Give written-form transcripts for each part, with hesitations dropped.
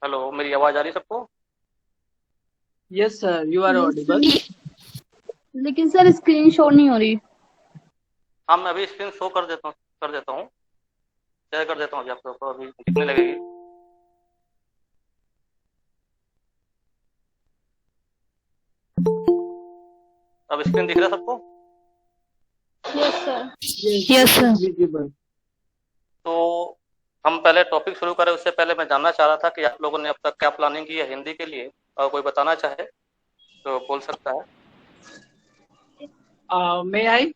Hello, मेरी आवाज आ रही है सबको? Yes sir, you are yes audible. Sir. लेकिन सर स्क्रीन शो नहीं हो रही। हाँ, मैं अभी स्क्रीन शो कर देता हूँ, शेयर कर देता हूँ अभी आपको, अभी दिखने लगेगी। अब स्क्रीन दिख रहा है सबको? Yes sir. Yes, yes it sir. Is visible. तो हम पहले टॉपिक शुरू करें उससे पहले मैं जानना चाह रहा था कि आप लोगों ने अब तक क्या प्लानिंग की है हिंदी के लिए, और कोई बताना चाहे तो बोल सकता है। मे आई।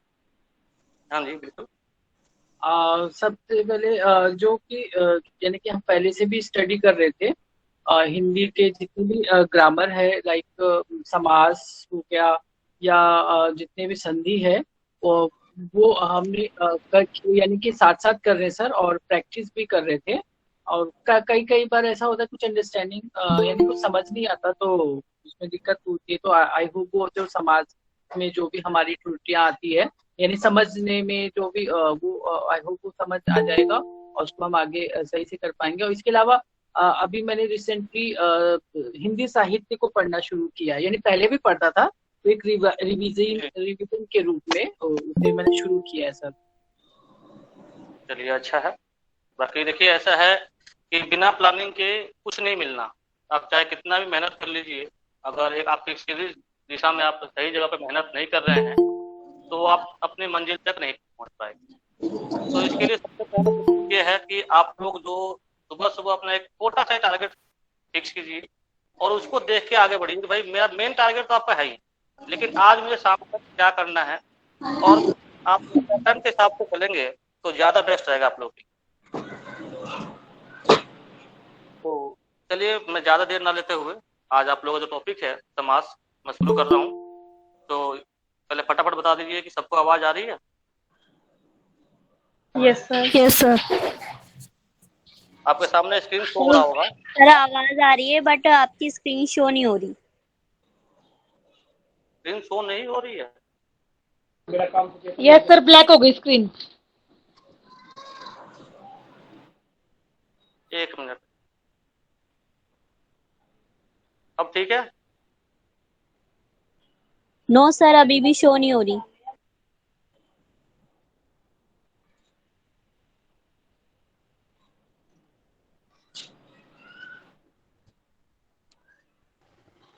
हाँ जी, बिल्कुल। सबसे पहले जो कि यानी कि हम पहले से भी स्टडी कर रहे थे। हिंदी के जितने भी ग्रामर है, लाइक समास हो गया, या जितने भी संधि है, वो वो हमने यानी कि साथ साथ कर रहे हैं सर, और प्रैक्टिस भी कर रहे थे। और कई कई बार ऐसा होता है कुछ अंडरस्टैंडिंग यानी कुछ समझ नहीं आता, तो उसमें दिक्कत होती है। तो आई होप वो जो समाज में जो भी हमारी त्रुटियां आती है, यानी समझने में जो भी वो आई होप वो समझ आ जाएगा, और उसको हम आगे सही से कर पाएंगे। और इसके अलावा अभी मैंने रिसेंटली हिंदी साहित्य को पढ़ना शुरू किया, यानी पहले भी पढ़ता था, तो एक रिवीजन जी, रिवीजन के रूप में उसे मैंने शुरू किया है सर। चलिए, अच्छा है। बाकी देखिए, ऐसा है कि बिना प्लानिंग के कुछ नहीं मिलना। आप चाहे कितना भी मेहनत कर लीजिए, अगर एक आप किसी दिशा में आप सही जगह पर मेहनत नहीं कर रहे हैं तो आप अपनी मंजिल तक नहीं पहुंच पाएंगे। तो इसके लिए सबसे पहले तो ये है कि आप लोग जो सुबह सुबह अपना एक छोटा सा टारगेट फिक्स कीजिए और उसको देख के आगे बढ़िए कि भाई मेरा मेन टारगेट तो आपका है ही, लेकिन आज मुझे शाम तक क्या करना है। और आप पैटर्न के हिसाब से चलेंगे तो ज्यादा बेस्ट रहेगा आप लोग के लिए। तो चलिए, मैं ज्यादा देर ना लेते हुए आज आप लोगों का जो टॉपिक है समास, मैं शुरू कर रहा हूँ। तो पहले फटाफट बता दीजिए कि सबको आवाज आ रही है। Yes sir. Yes sir. आपके सामने स्क्रीन शो हो सर रहा होगा। सर आवाज आ रही है बट आपकी स्क्रीन शो नहीं हो रही। स्क्रीन शो नहीं हो रही है? यस सर, ब्लैक हो गई स्क्रीन। एक मिनट। अब ठीक है? नो सर, अभी भी शो नहीं हो रही।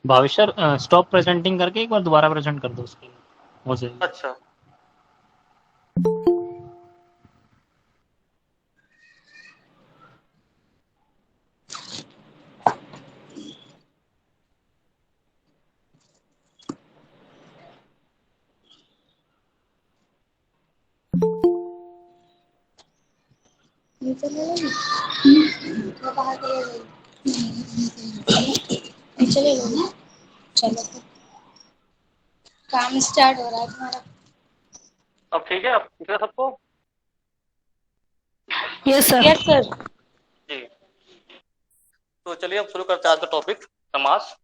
भावेश सर, स्टॉप प्रेजेंटिंग करके एक बार दोबारा प्रेजेंट कर दो उसकी, हो जाएगी। अच्छा। चले लो ना। चलो तो काम स्टार्ट हो रहा है तुम्हारा। अब ठीक है, अब ठीक है सबको? Yes sir. Yes sir. जी। तो चलिए अब शुरू करते हैं आज का टॉपिक, समास।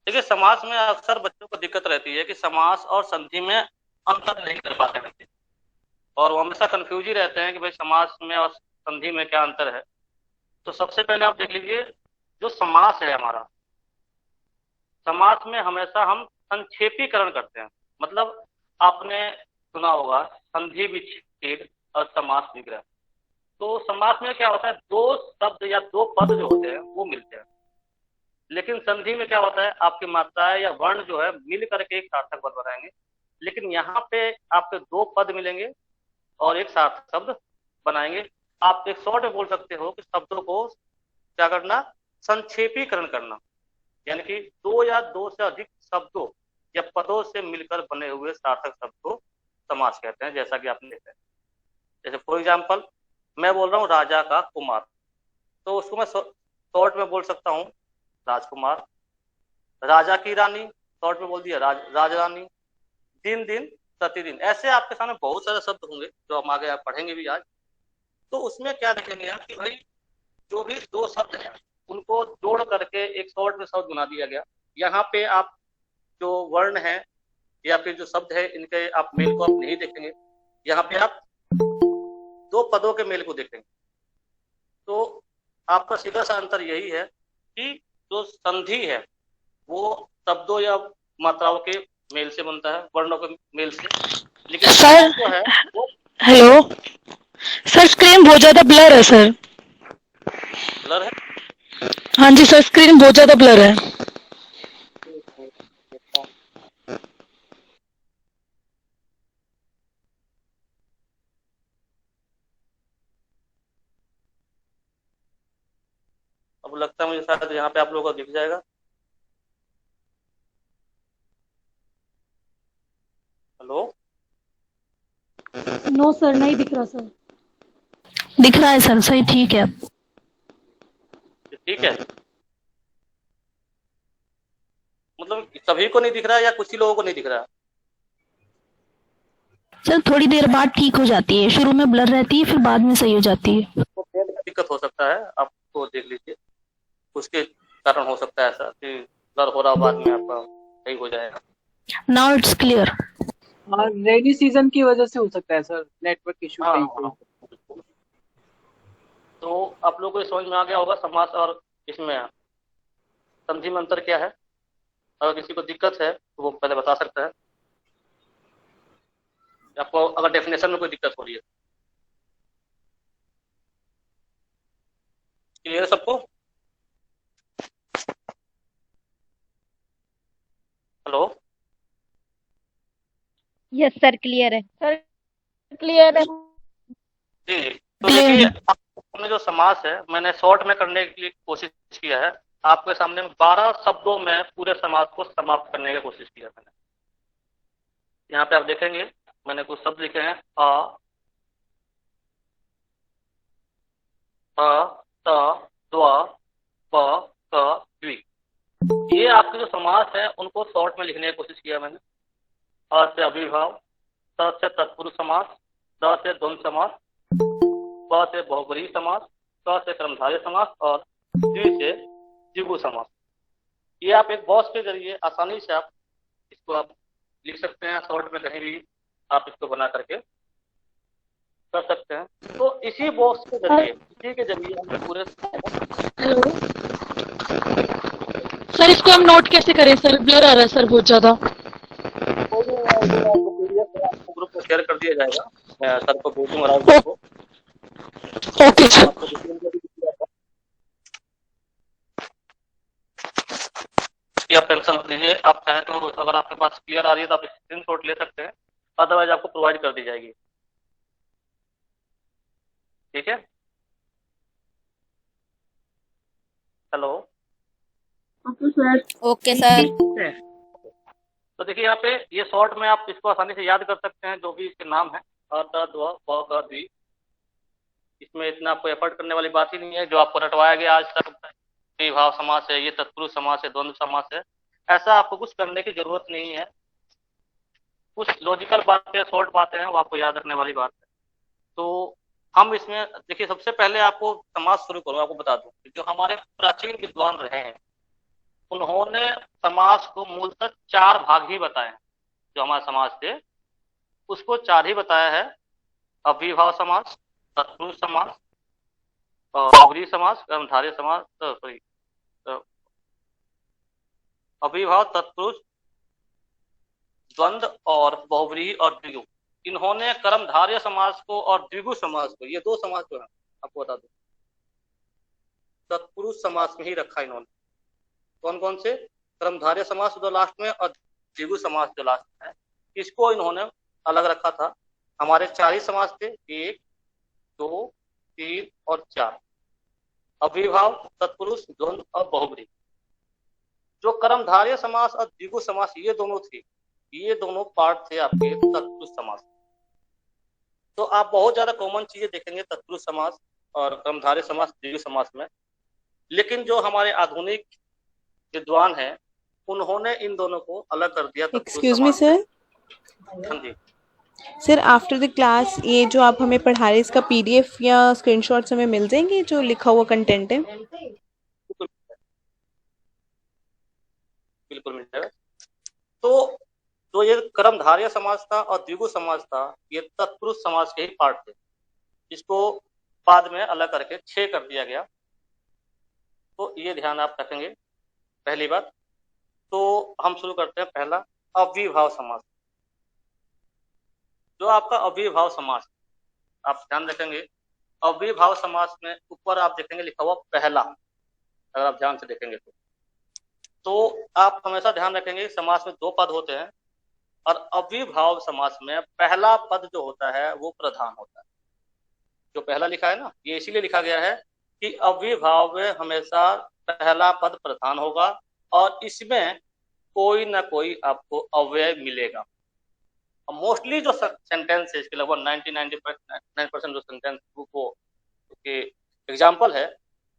देखिए, समास में अक्सर बच्चों को दिक्कत रहती है कि समास और संधि में अंतर नहीं कर पाते बच्चे, और वो हमेशा कंफ्यूज ही रहते हैं कि भाई समास में और संधि में क्या अंतर है। तो सबसे पहले आप देख लीजिए, जो समास है हमारा, समास में हमेशा हम संक्षेपीकरण करते हैं। मतलब आपने सुना होगा संधि विच्छेद और समास विग्रह। तो समास में क्या होता है, दो शब्द या दो पद जो होते हैं वो मिलते हैं, लेकिन संधि में क्या होता है, आपकी मात्राएं या वर्ण जो है मिल करके एक सार्थक पद बनाएंगे। लेकिन यहाँ पे आपके दो पद मिलेंगे और एक सार्थक शब्द बनाएंगे। आप एक शॉर्ट में बोल सकते हो कि शब्दों को क्या करना, संक्षेपीकरण करना। यानी कि दो या दो से अधिक शब्दों या पदों से मिलकर बने हुए सार्थक शब्द को समास कहते हैं, जैसा कि आपने देखा है। जैसे फॉर एग्जाम्पल, मैं बोल रहा हूँ राजा का कुमार, तो उसको मैं शॉर्ट में बोल सकता हूँ राजकुमार। राजा की रानी, शॉर्ट में बोल दिया राजरानी। दिन दिन प्रतिदिन, ऐसे आपके सामने बहुत सारे शब्द होंगे जो हम आगे आप पढ़ेंगे भी आज। तो उसमें क्या देखेंगे आप कि भाई जो भी दो शब्द हैं उनको जोड़ करके एक शॉर्ट में शब्द बना दिया गया। यहाँ पे आप जो वर्ण है या फिर जो शब्द है इनके आप मेल को आप नहीं देखेंगे, यहाँ पे आप दो पदों के मेल को देखेंगे। तो आपका सीधा सा अंतर यही है कि जो संधि है वो शब्दों या मात्राओं के मेल से बनता है, वर्णों के मेल से, लेकिन सर जो है वो हेलो सर, स्क्रीन बहुत ज्यादा ब्लर है सर। ब्लर है। हाँ जी सर, स्क्रीन बहुत ज्यादा ब्लर है। अब लगता है मुझे शायद यहाँ पे आप लोगों को दिख जाएगा। हेलो, नो सर, नहीं दिख रहा सर। दिख रहा है सर, सही ठीक है। ठीक है, मतलब सभी को नहीं दिख रहा है या कुछ ही लोगों को नहीं दिख रहा है? सर थोड़ी देर बाद ठीक हो जाती है, शुरू में ब्लर रहती है, फिर बाद में सही हो जाती है। तो दिक्कत हो सकता है, आप तो देख लीजिए, उसके कारण हो सकता है ऐसा कि ब्लर हो रहा हो, बाद में आपका सही हो जाएगा। Now it's clear. Rainy season की वजह से हो सकता है सर, नेटवर्क इशू हाँ, कहीं हाँ, पे। तो आप लोगों को समझ में आ गया होगा समास और इसमें संधि में अंतर क्या है। अगर किसी को दिक्कत है तो वो पहले बता सकता है, आपको अगर डेफिनेशन में कोई दिक्कत हो रही है। क्लियर है सबको? हेलो, यस सर, क्लियर है। सर क्लियर है। जी। तो देखिए, हमने जो समास है मैंने शॉर्ट में करने की कोशिश किया है, आपके सामने 12 शब्दों में पूरे समास को समाप्त करने की कोशिश किया मैंने। यहाँ पे आप देखेंगे मैंने कुछ शब्द लिखे हैं, त, द्वा, प, क, द्वि। ये आपके जो समास है उनको शॉर्ट में लिखने की कोशिश किया मैंने। अ से अविभाव, त से तत्पुरुष समास, द से द्वंद्व समास, ब से बहुब्रीहि समास, क से कर्मधारय समास और द्वि से द्विगु समास। ये आप एक बॉक्स के जरिए आसानी से आप इसको आप लिख सकते हैं, शॉर्ट में कहीं भी आप इसको बना करके कर सकते हैं। तो इसी बॉक्स के जरिए, इसी के जरिए हम पूरे हेलो सर, इसको हम नोट कैसे करें सर? ब्लर आ रहा है सर बहुत ज्यादा। ग्रुप को शेयर कर दिया जाएगा, मैं सर को भेजूंगा, राहुल सर को। Okay sir. आप टेंशन मत लीजिए, आप चाहें तो अगर आपके पास क्लियर आ रही है तो आप स्क्रीनशॉट ले सकते हैं, अदरवाइज आपको प्रोवाइड कर दी जाएगी। ठीक है, hello. Okay sir. Okay sir. तो देखिए यहाँ पे ये शॉर्ट में आप इसको आसानी से याद कर सकते हैं, जो भी इसके नाम है, अ, त, द्व, प, क, द्वि। इसमें इतना आपको एफर्ट करने वाली बात ही नहीं है, जो आपको रटवाया गया आज तक। विभाव समास है, ये तत्पुरुष समास है, द्वंद्व समास है, ऐसा आपको कुछ करने की जरूरत नहीं है। कुछ लॉजिकल बातें, शॉर्ट बातें हैं, वो आपको याद रखने वाली बात है। तो हम इसमें देखिए, सबसे पहले आपको समास शुरू करूँ, आपको बता दूं कि जो हमारे प्राचीन विद्वान रहे हैं उन्होंने समास को मूलतः 4 भाग ही बताए हैं। जो हमारे समाज थे उसको 4 ही बताया है। अव्ययीभाव समास, तत्पुरुष समास, बहुब्रीहि समास, कर्मधारय समास, सॉरी, अव्ययीभाव, तत्पुरुष, द्वंद्व और बहुब्रीहि और द्विगु। इन्होंने कर्मधारय समास को और द्विगु समास को, ये 2 समास जो है आपको बता दूं, तत्पुरुष समास में ही रखा इन्होंने। कौन कौन से? कर्मधारय समास जो लास्ट में और द्विगु समास जो लास्ट में है, इसको इन्होंने अलग रखा था। हमारे 4 ही समास थे, 1, 2, 3 और 4। अव्ययीभाव, तत्पुरुष, द्वंद्व और बहुब्रीहि। जो कर्मधारय समास और द्विगु समास ये दोनों थे, ये दोनों पार्ट थे आपके तत्पुरुष समास। तो आप बहुत ज्यादा कॉमन चीजें देखेंगे तत्पुरुष समास और कर्मधारय समास, द्विगु समास में। लेकिन जो हमारे आधुनिक विद्वान हैं उन्होंने इन दोनों को अलग कर दिया। Excuse me sir. हाँ जी सर आफ्टर द क्लास ये जो आप हमें पढ़ा रहे हैं इसका पीडीएफ या स्क्रीनशॉट्स हमें मिल जाएंगे, जो लिखा हुआ कंटेंट है? बिल्कुल मिल जाएगा। तो जो ये कर्मधारय समास था और द्विगु समास था, ये तत्पुरुष समास के ही पार्ट थे। इसको बाद में अलग करके 6 कर दिया गया। ये ध्यान आप रखेंगे पहली बात। तो हम शुरू करते हैं पहला अव्ययीभाव समास। जो आपका अव्ययीभाव समास, आप ध्यान रखेंगे अव्ययीभाव समास में ऊपर आप देखेंगे लिखा हुआ पहला, अगर आप ध्यान से देखेंगे तो आप हमेशा ध्यान रखेंगे समास में दो पद होते हैं और अव्ययीभाव समास में पहला पद जो होता है वो प्रधान होता है। जो पहला लिखा है ना, ये इसीलिए लिखा गया है कि अव्ययीभाव में हमेशा पहला पद प्रधान होगा और इसमें कोई ना कोई आपको अव्यय मिलेगा। मोस्टली जो सेंटेंस है इसके लगभग 99% जो सेंटेंस वो के एग्जाम्पल है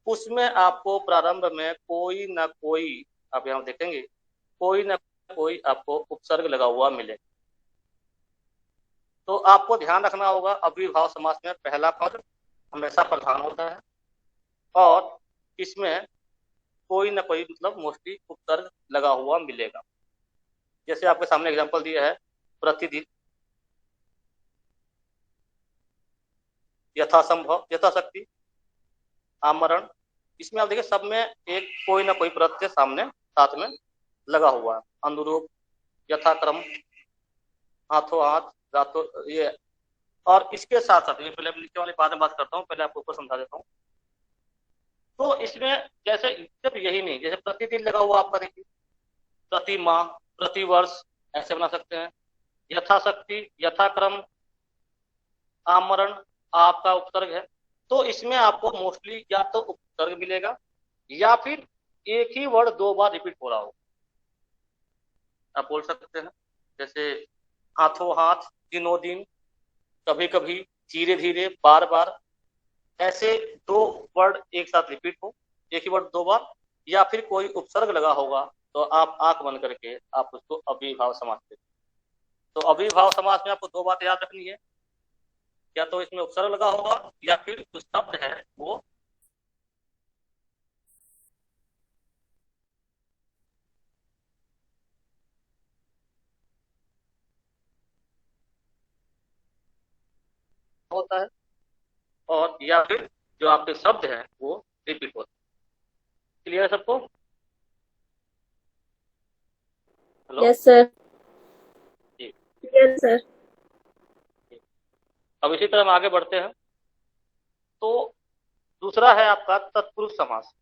उसमें आपको प्रारंभ में कोई ना कोई, आप यहाँ देखेंगे कोई ना कोई आपको उपसर्ग लगा हुआ मिलेगा। तो आपको ध्यान रखना होगा अव्ययीभाव समास में पहला पद हमेशा प्रधान होता है और इसमें कोई ना कोई मतलब मोस्टली उपसर्ग लगा हुआ मिलेगा। जैसे आपके सामने एग्जांपल दिया है प्रतिदिन, यथासंभव, यथाशक्ति, आमरण। इसमें आप देखिए सब में एक कोई ना कोई प्रत्यय सामने साथ में लगा हुआ है। अनुरूप, यथाक्रम, हाथों हाथ, रातों, ये और इसके साथ साथ ये पहले नीचे वाली बाद में बात करता हूँ, पहले आपको ऊपर समझा देता हूँ। तो इसमें जैसे सिर्फ यही नहीं, जैसे प्रतिदिन लगा हुआ आपका देखिए, प्रति माह, प्रति वर्ष ऐसे बना सकते हैं। यथाशक्ति, यथाक्रम, आमरण आपका उपसर्ग है। तो इसमें आपको मोस्टली या तो उपसर्ग मिलेगा या फिर एक ही वर्ड दो बार रिपीट हो रहा हो। आप बोल सकते हैं जैसे हाथों हाथ, दिनों दिन, कभी कभी, धीरे धीरे, बार बार, ऐसे दो वर्ड एक साथ रिपीट हो, एक ही वर्ड दो बार, या फिर कोई उपसर्ग लगा होगा तो आप आंख बंद करके आप उसको अव्ययीभाव समास देते। तो अव्ययीभाव समास में आपको दो बातें याद रखनी है, या तो इसमें उपसर्ग लगा होगा या फिर जो शब्द है वो होता है और या फिर जो आपके शब्द हैं वो रिपीट होते हैं। क्लियर है सबको? Hello, yes sir. जी। Yes sir. अब इसी तरह हम आगे बढ़ते हैं। तो दूसरा है आपका तत्पुरुष समास।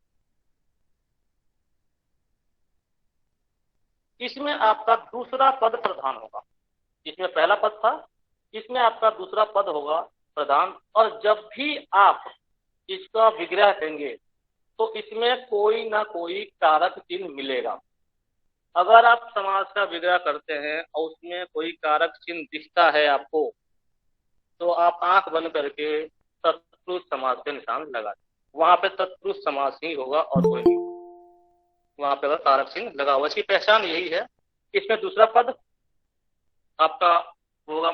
इसमें आपका दूसरा पद प्रधान होगा। इसमें पहला पद था, इसमें आपका दूसरा पद होगा प्रधान, और जब भी आप इसका विग्रह देंगे तो इसमें कोई ना कोई कारक चिन्ह मिलेगा। अगर आप समास का विग्रह करते हैं और उसमें कोई कारक चिन्ह दिखता है आपको, तो आप आंख बंद करके तत्पुरुष समास के निशान लगा दें। वहां पे तत्पुरुष समास ही होगा और कोई नहीं। वहां पे अगर कारक चिन्ह लगा हुआ, इसकी पहचान यही है। इसमें दूसरा पद आपका होगा,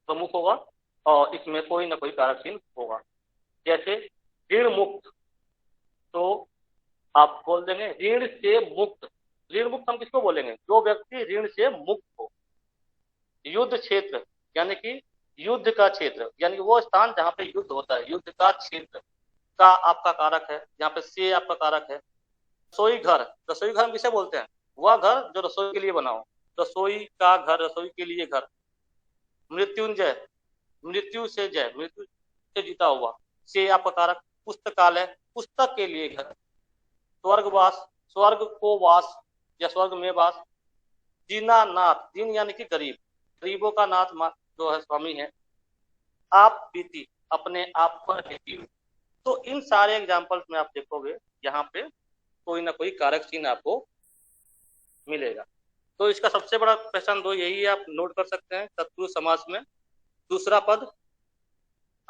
प्रमुख होगा और इसमें कोई ना कोई कारक चिन्ह होगा। जैसे ऋण मुक्त, तो आप बोल देंगे ऋण से मुक्त। ऋण मुक्त हम किसको बोलेंगे? जो व्यक्ति ऋण से मुक्त हो। युद्ध क्षेत्र यानी कि युद्ध का क्षेत्र, यानी वो स्थान जहाँ पे युद्ध होता है, युद्ध का क्षेत्र का आपका कारक है, जहाँ पे से आपका कारक है। रसोई घर, रसोई घर हम किसे बोलते हैं? वह घर जो रसोई के लिए बना हो, रसोई का घर, रसोई के लिए घर। मृत्युंजय, मृत्यु से जय, मृत्यु से जीता हुआ, से आपका कारक। पुस्तकालय, पुस्तक के लिए घर। स्वर्गवास, स्वर्ग को वास या स्वर्ग में वास। दीनानाथ, दीन यानी कि गरीब, गरीबों का नाथ जो है स्वामी है। आप बीती, अपने आप पर बीती। तो इन सारे एग्जाम्पल्स में आप देखोगे यहाँ पे कोई ना कोई कारक चिन्ह आपको मिलेगा। तो इसका सबसे बड़ा पहचान दो यही है, आप नोट कर सकते हैं। तत्पुरुष समास में दूसरा पद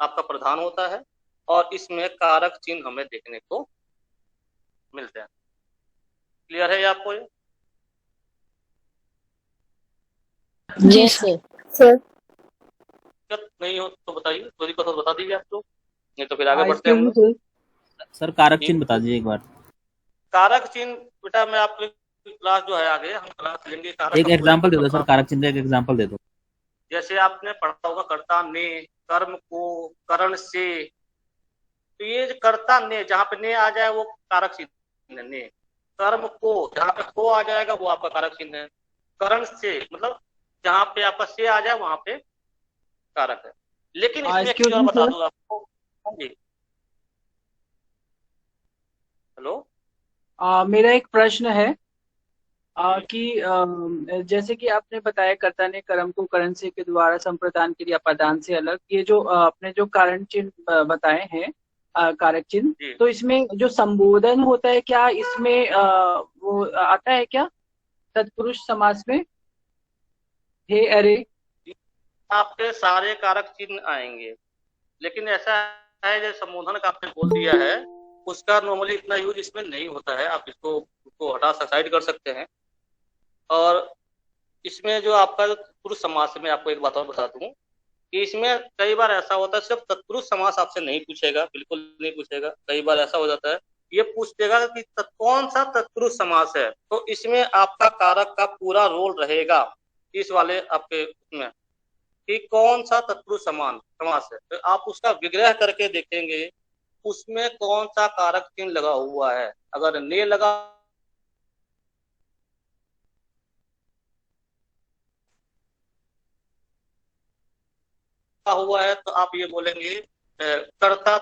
आपका प्रधान होता है और इसमें कारक चिन्ह हमें देखने को मिलते हैं। क्लियर है ये आपको? ये जी सर। सर दिक्कत नहीं हो तो बताइए, थोड़ी को बता दीजिए आप लोग, नहीं तो फिर आगे बढ़ते हैं हम लोग। सर कारक चिन्ह बता दीजिए एक बार। कारक चिन्ह बेटा मैं आपको क्लास जो है आगे हम क्लास लेंगे। एक एग्जांपल दे दो सर, कारक चिन्ह का एक एग्जांपल दे दो। जैसे आपने पढ़ा होगा कर्ता ने, कर्म को, करण से, तो ये जो कर्ता ने, जहाँ पे ने आ जाए वो कारक चिन्ह है। ने कर्म को, जहाँ पे को आ जाएगा वो आपका कारक चिन्ह है। करण से मतलब जहाँ पे आपका से आ जाए वहां पे कारक है। लेकिन इसमें एक चीज और बता दूं आपको। हाँ जी, हेलो। मेरा एक प्रश्न है कि जैसे कि आपने बताया कर्ता ने कर्म को करण से के द्वारा संप्रदान के लिए अपादान से अलग, ये जो आपने जो कारण चिन्ह बताए हैं, कारक चिन्ह, जी तो इसमें जो संबोधन होता है क्या इसमें वो आता है क्या तत्पुरुष समास में? हे अरे, आपके सारे कारक चिन्ह आएंगे, लेकिन ऐसा है जो संबोधन का आपने बोल दिया है उसका नॉर्मली इतना यूज इसमें नहीं होता है। आप इसको हटा साइड कर सकते हैं। और इसमें जो आपका पुरुष समास में आपको एक बात और बता दूं कि इसमें कई बार ऐसा होता है सिर्फ तत्पुरुष समास आपसे नहीं पूछेगा, बिल्कुल नहीं पूछेगा। कई बार ऐसा हो जाता है ये पूछ देगा कि कौन सा तत्पुरुष समास है, तो इसमें आपका कारक का पूरा रोल रहेगा इस वाले आपके उसमें कि कौन सा तत्पुरुष समास है। तो आप उसका विग्रह करके देखेंगे उसमें कौन सा कारक चिन्ह लगा हुआ है। अगर ने लगा हुआ है तो आप ये बोलेंगे कर्ता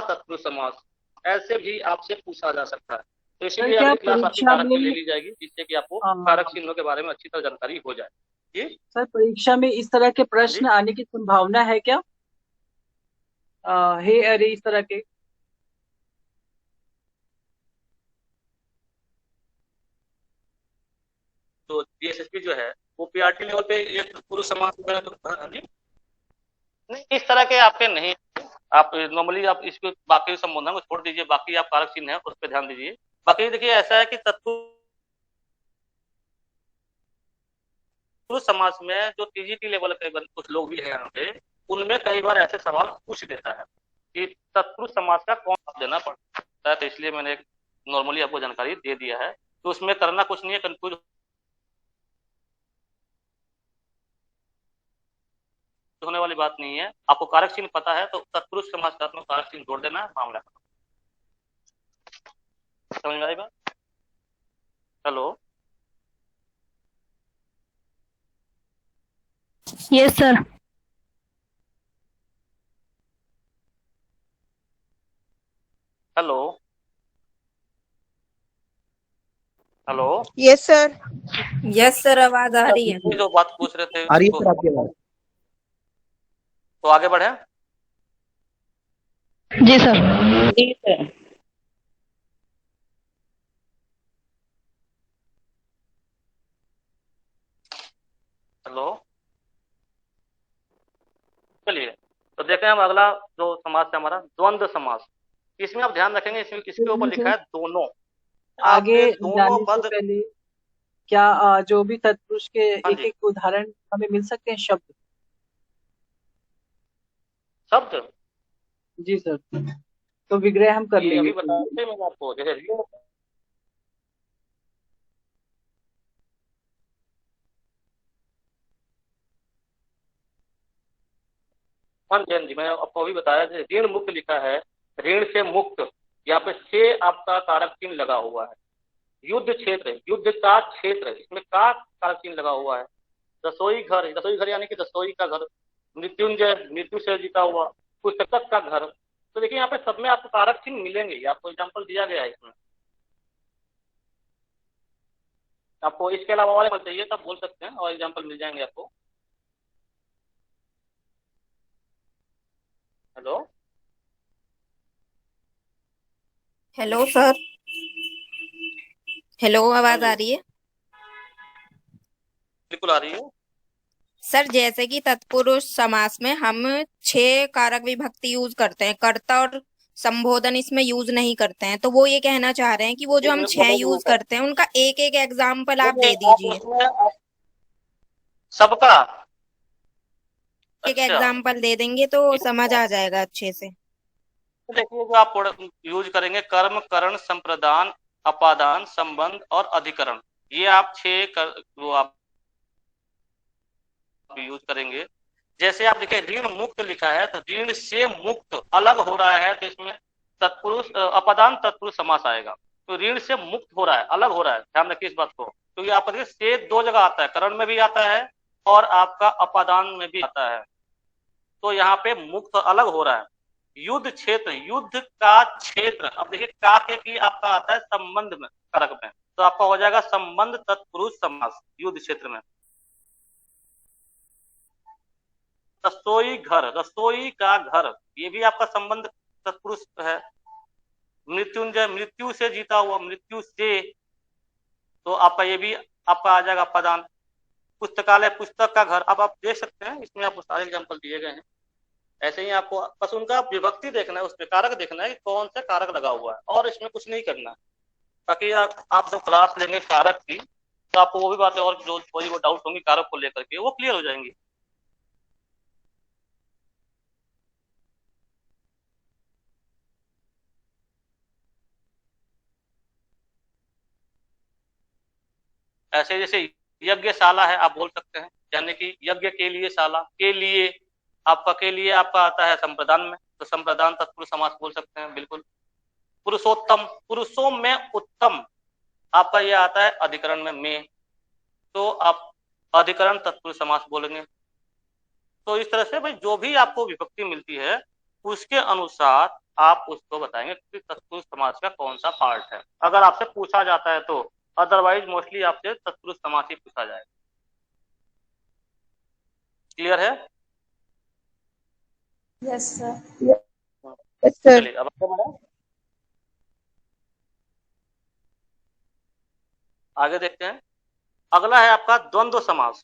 तत्पुरुष समास। ऐसे भी आपसे पूछा जा सकता है। तो इसीलिए क्या अगली क्लास आपकी परीक्षा कारक चिन्ह ले में ली जाएगी जिससे कि आपको कारक चिन्हों के बारे में अच्छी तरह जानकारी हो जाए। जी सर, परीक्षा में इस तरह के प्रश्न आने की संभावना है क्या? हे अरे इस तरह के? तो DSSP जो है वो PRT लेवल पे ये पुरुष समास वगैरह तो नहीं, इस तरह के आपके नहीं। आप नॉर्मली आप इसको बाकी संबोधन को छोड़ दीजिए, बाकी आप कारक चिन्ह है उस पर ध्यान दीजिए। बाकी देखिए ऐसा है कि तत्पुरुष समास में जो TGT लेवल के कुछ लोग भी हैं यहाँ पे, उनमें कई बार ऐसे सवाल पूछ देता है कि तत्पुरुष समास का कौन सा देना पड़ता है। तो इसलिए मैंने नॉर्मली आपको जानकारी दे दिया है। तो उसमें करना कुछ नहीं है, कंफ्यूज होने वाली बात नहीं है। आपको कारक चिन्ह पता है तो तत्पुरुष समास का कारक चिन्ह जोड़ देना है, मामला समझ में आई बात? Hello, yes sir. Hello, hello. Yes sir. Yes sir, आवाज आ रही है। जो बात पूछ रहे थे आ रही है सर आपकी आवाज? तो आगे बढ़े। जी सर। जी सर। हेलो, चलिए तो देखें हम अगला जो समास है हमारा द्वंद्व समास। इसमें आप ध्यान रखेंगे इसमें किसके ऊपर लिखा है? दोनों। आगे दोनों जाने से पद पहले क्या जो भी तत्पुरुष के हाँ एक जी। एक उदाहरण हमें मिल सकते हैं शब्द? शब्द जी सर, तो विग्रह हम कर ये अभी लेंगे। बताते मैंने आपको, जैसे ऋण, हाँ जी हाँ जी, मैंने आपको अभी बताया जैसे ऋण मुक्त लिखा है, ऋण से मुक्त, यहाँ पे से आपका कारक चिन्ह लगा हुआ है। युद्ध क्षेत्र, युद्ध का क्षेत्र, इसमें का कारक चिन्ह लगा हुआ है। रसोई घर, रसोई घर यानी कि रसोई का घर। मृत्युंजय, मृत्यु से जीता हुआ। पुस्तक का घर। तो देखिए यहाँ पे सब में आपको कारक चिन्ह मिलेंगे, आपको एग्जाम्पल दिया गया है इसमें। आपको इसके अलावा वाले मत चाहिए तब बोल सकते हैं और एग्जाम्पल मिल जाएंगे आपको। Hello, hello sir. हेलो, आवाज आ रही है? बिल्कुल आ रही है। सर जैसे कि तत्पुरुष समास में हम 6 कारक विभक्ति यूज करते हैं, कर्ता और संबोधन इसमें यूज नहीं करते हैं, तो वो ये कहना चाह रहे हैं कि वो जो हम 6 यूज करते हैं उनका एक एक एग्जाम्पल आप दे दीजिए। सबका एक अच्छा। एग्जाम्पल दे देंगे तो समझ आ जाएगा अच्छे से। देखिए जो आप यूज करेंगे कर्म, करण, संप्रदान, अपादान, संबंध और अधिकरण, ये आप 6 वो आप यूज करेंगे। जैसे आप देखिए ऋण मुक्त लिखा है, तो ऋण से मुक्त अलग हो रहा है, तो इसमें तत्पुरुष अपदान तत्पुरुष समास आएगा। तो ऋण से मुक्त हो रहा है, अलग हो रहा है, ध्यान रखिए इस बात को। तो ये आपका से दो जगह आता है, करण में भी आता है और आपका अपादान में भी आता है। तो यहाँ पे मुक्त अलग हो रहा है। युद्ध क्षेत्र, युद्ध का क्षेत्र, अब देखिए का के की आपका आता है संबंध में कारक में, तो आपका हो जाएगा संबंध तत्पुरुष समास युद्ध क्षेत्र में। रसोई घर, रसोई का घर, ये भी आपका संबंध तत्पुरुष है। मृत्युंजय, मृत्यु से जीता हुआ, मृत्यु से, तो आपका ये भी आपका आ जाएगा पदान। पुस्तकालय, पुस्तक का घर, अब आप देख सकते हैं इसमें आपको सारे एग्जाम्पल दिए गए हैं। ऐसे ही आपको बस उनका विभक्ति देखना है, उस पर कारक देखना है कि कौन सा कारक लगा हुआ है, और इसमें कुछ नहीं करना है। ताकि आप जब क्लास लेंगे कारक की, तो आपको वो भी बातें और जो थोड़ी वो डाउट होंगी कारक को लेकर के, वो क्लियर हो जाएंगी। ऐसे जैसे यज्ञशाला है, आप बोल सकते हैं, यानी कि यज्ञ के लिए शाला, के लिए आपका, के लिए आपका आता है संप्रदान में, तो संप्रदान तत्पुरुष समास बोल सकते हैं, बिल्कुल। पुरुषोत्तम, पुरुषों में उत्तम, आपका ये आता है अधिकरण में, तो आप अधिकरण तत्पुरुष समास बोलेंगे। तो इस तरह से भाई जो भी आपको विभक्ति मिलती है उसके अनुसार आप उसको बताएंगे कि तत्पुरुष समास का कौन सा पार्ट है, अगर आपसे पूछा जाता है तो। अदरवाइज मोस्टली आपसे तत्पुरुष समास ही पूछा जाएगा। क्लियर है? Yes sir. चलिए अब आगे बढ़े, आगे देखते हैं। अगला है आपका द्वंद्व समास।